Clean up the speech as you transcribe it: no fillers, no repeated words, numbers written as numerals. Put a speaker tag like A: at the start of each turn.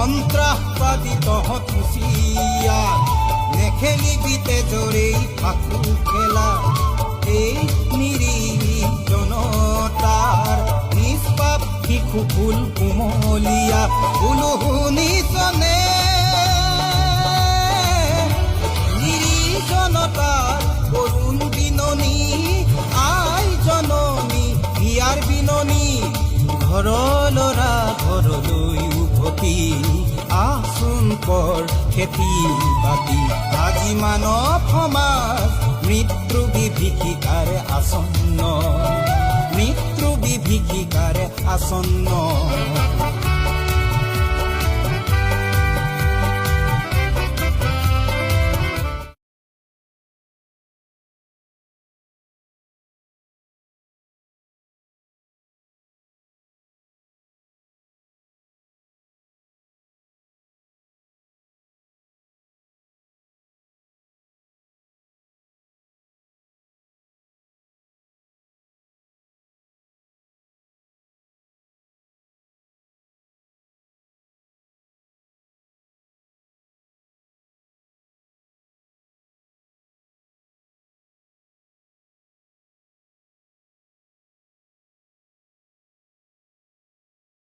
A: সন্ত্ৰাসবাদী তহঁত কুচিয়াত নেখেলিবি তেজৰেই ফাকু খেলা। এই নিৰীহ জনতাৰ নিষ্পাপ শিশু ফুল কুমলীয়া বোলো শুনিছনে? নিৰীহ জনতাৰ কৰুণ বিননি, আই জননী হিয়াৰ বিননি। ঘৰৰ ল'ৰা ঘৰলৈ উভতি আচোন কৰ খেতি বাতি। আজি মানৱ সমাজ মৃত্যু বিভীষিকাৰে আসন্ন, মৃত্যু বিভীষিকাৰে আসন্ন।